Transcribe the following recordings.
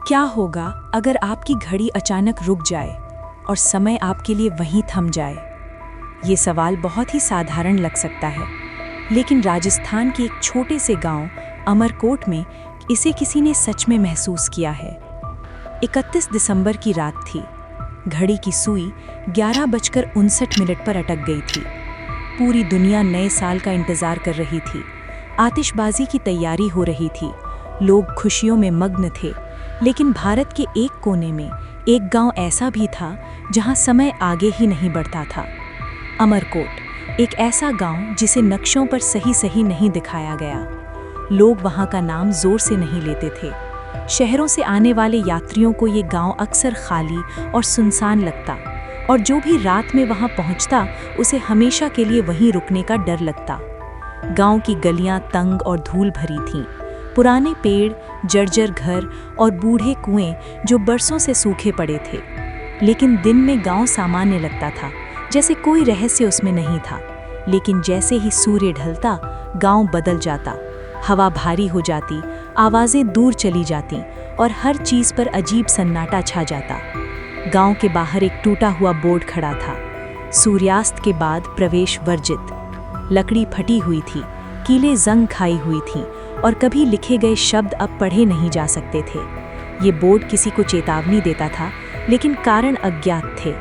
क्या होगा अगर आपकी घड़ी अचानक रुक जाए और समय आपके लिए वहीं थम जाए? ये सवाल बहुत ही साधारण लग सकता है, लेकिन राजस्थान के एक छोटे से गांव अमरकोट में इसे किसी ने सच में महसूस किया है। 31 दिसंबर की रात थी। घड़ी की सुई 11:59 पर अटक गई थी। पूरी दुनिया नए साल का इंतजार कर रही थी। आतिशबाजी की तैयारी हो रही थी। लोग खुशियों में मग्न थे। लेकिन भारत के एक कोने में एक गांव ऐसा भी था जहां समय आगे ही नहीं बढ़ता था। अमरकोट, एक ऐसा गांव जिसे नक्शों पर सही नहीं दिखाया गया। लोग वहां का नाम जोर से नहीं लेते थे। शहरों से आने वाले यात्रियों को ये गांव अक्सर खाली और सुनसान लगता, और जो भी रात में वहां पहुंचता उसे हमेशा के लिए वहीं रुकने का डर लगता। गांव की गलियां तंग और धूल भरी थीं। पुराने पेड़, जर्जर घर और बूढ़े कुएं जो बरसों से सूखे पड़े थे। लेकिन दिन में गांव सामान्य लगता था, जैसे कोई रहस्य उसमें नहीं था। लेकिन जैसे ही सूर्य ढलता, गांव बदल जाता। हवा भारी हो जाती, आवाजें दूर चली जाती और हर चीज पर अजीब सन्नाटा छा जाता। गांव के बाहर एक टूटा हुआ बोर्ड खड़ा था, सूर्यास्त के बाद प्रवेश वर्जित। लकड़ी फटी हुई थी, कीलें जंग खाई हुई थीं और कभी लिखे गए शब्द अब पढ़े नहीं जा सकते थे। ये बोर्ड किसी को चेतावनी देता था, लेकिन कारण अज्ञात थे।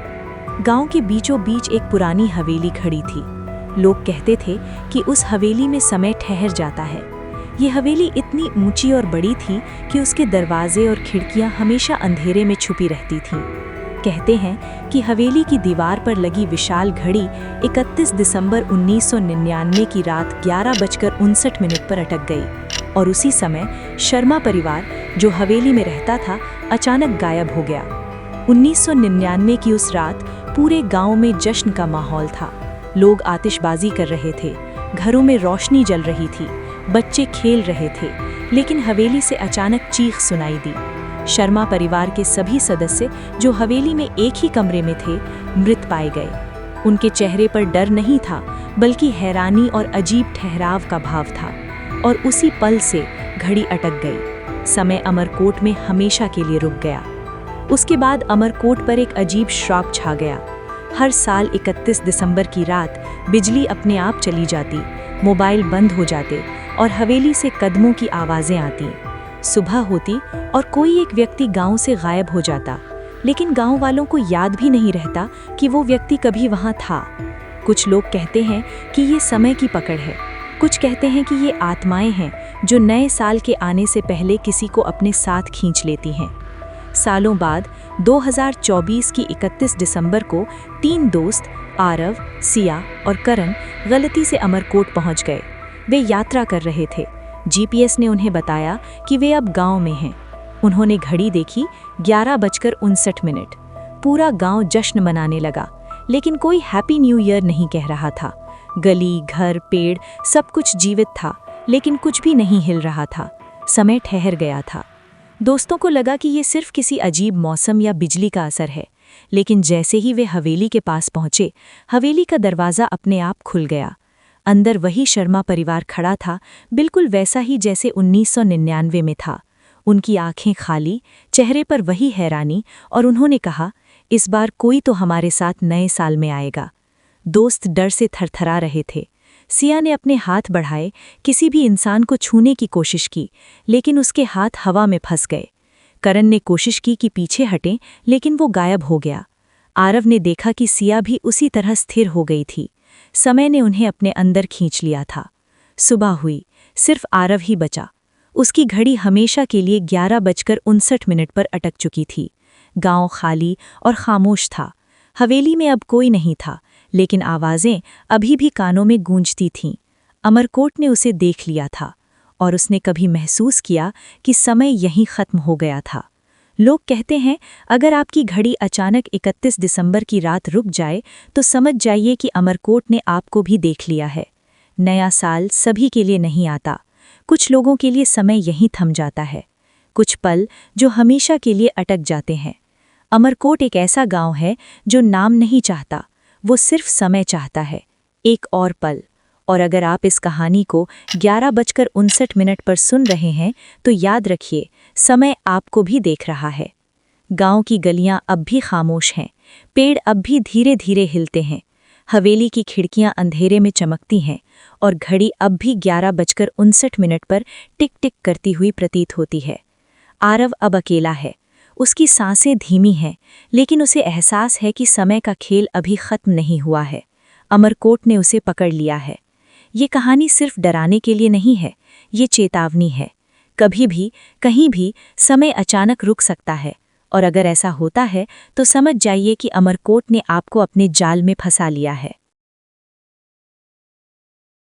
गांव के बीचों बीच एक पुरानी हवेली खड़ी थी। लोग कहते थे कि उस हवेली में समय ठहर जाता है। ये हवेली इतनी ऊंची और बड़ी थी कि उसके दरवाजे और खिड़कियां हमेशा अंधेरे में छुपी रहती थीं। कहते हैं कि हवेली की दीवार पर लगी विशाल घड़ी 31 दिसंबर 1999 की रात 11:59 पर अटक गई, और उसी समय शर्मा परिवार, जो हवेली में रहता था, अचानक गायब हो गया। 1999 की उस रात पूरे गांव में जश्न का माहौल था। लोग आतिशबाजी कर रहे थे, घरों में रोशनी जल रही थी, बच्चे खेल रहे थे। लेकिन हवेली से अचानक चीख सुनाई दी। शर्मा परिवार के सभी सदस्य, जो हवेली में एक ही कमरे में थे, मृत पाए गए। उनके चेहरे पर डर नहीं था, बल्कि हैरानी और अजीब ठहराव का भाव था। और उसी पल से घड़ी अटक गई। समय अमरकोट में हमेशा के लिए रुक गया। उसके बाद अमरकोट पर एक अजीब श्राप छा गया। हर साल 31 दिसंबर की रात बिजली अपने आप चली जाती, मोबाइल बंद हो जाते और हवेली से कदमों की आवाज़ें आती। सुबह होती और कोई एक व्यक्ति गांव से गायब हो जाता, लेकिन गांव वालों को याद भी नहीं रहता कि वो व्यक्ति कभी वहां था। कुछ लोग कहते हैं कि ये समय की पकड़ है, कुछ कहते हैं कि ये आत्माएं हैं जो नए साल के आने से पहले किसी को अपने साथ खींच लेती हैं। सालों बाद 2024 की 31 दिसंबर को 3 दोस्त आरव, सिया और करण गलती से अमरकोट पहुंच गए। वे यात्रा कर रहे थे। जीपीएस ने उन्हें बताया कि वे अब गांव में हैं। उन्होंने घड़ी देखी, 11:59। पूरा गांव जश्न मनाने लगा, लेकिन कोई हैप्पी न्यू ईयर नहीं कह रहा था। गली, घर, पेड़, सब कुछ जीवित था, लेकिन कुछ भी नहीं हिल रहा था। समय ठहर गया था। दोस्तों को लगा कि ये सिर्फ किसी अजीब मौसम या बिजली का असर है। लेकिन जैसे ही वे हवेली के पास पहुंचे, हवेली का दरवाज़ा अपने आप खुल गया। अंदर वही शर्मा परिवार खड़ा था, बिल्कुल वैसा ही जैसे 1999 में था। उनकी आंखें खाली, चेहरे पर वही हैरानी, और उन्होंने कहा, इस बार कोई तो हमारे साथ नए साल में आएगा। दोस्त डर से थरथरा रहे थे। सिया ने अपने हाथ बढ़ाए, किसी भी इंसान को छूने की कोशिश की, लेकिन उसके हाथ हवा में फंस गए। करण ने कोशिश की कि पीछे हटें, लेकिन वो गायब हो गया। आरव ने देखा कि सिया भी उसी तरह स्थिर हो गई थी। समय ने उन्हें अपने अंदर खींच लिया था। सुबह हुई, सिर्फ आरव ही बचा। उसकी घड़ी हमेशा के लिए 11:59 पर अटक चुकी थी। गांव खाली और खामोश था। हवेली में अब कोई नहीं था, लेकिन आवाज़ें अभी भी कानों में गूंजती थीं। अमरकोट ने उसे देख लिया था, और उसने कभी महसूस किया कि समय यहीं ख़त्म हो गया था। लोग कहते हैं, अगर आपकी घड़ी अचानक 31 दिसंबर की रात रुक जाए, तो समझ जाइए कि अमरकोट ने आपको भी देख लिया है। नया साल सभी के लिए नहीं आता। कुछ लोगों के लिए समय यहीं थम जाता है। कुछ पल जो हमेशा के लिए अटक जाते हैं। अमरकोट एक ऐसा गांव है जो नाम नहीं चाहता, वो सिर्फ समय चाहता है। एक और पल, और अगर आप इस कहानी को 11:59 पर सुन रहे हैं तो याद रखिए, समय आपको भी देख रहा है। गांव की गलियां अब भी खामोश हैं, पेड़ अब भी धीरे धीरे हिलते हैं, हवेली की खिड़कियां अंधेरे में चमकती हैं और घड़ी अब भी 11:59 पर टिक टिक करती हुई प्रतीत होती है। आरव अब अकेला है, उसकी सांसें धीमी हैं, लेकिन उसे एहसास है कि समय का खेल अभी खत्म नहीं हुआ है। अमरकोट ने उसे पकड़ लिया है। ये कहानी सिर्फ डराने के लिए नहीं है, ये चेतावनी है। कभी भी, कहीं भी समय अचानक रुक सकता है, और अगर ऐसा होता है तो समझ जाइए कि अमरकोट ने आपको अपने जाल में फंसा लिया है।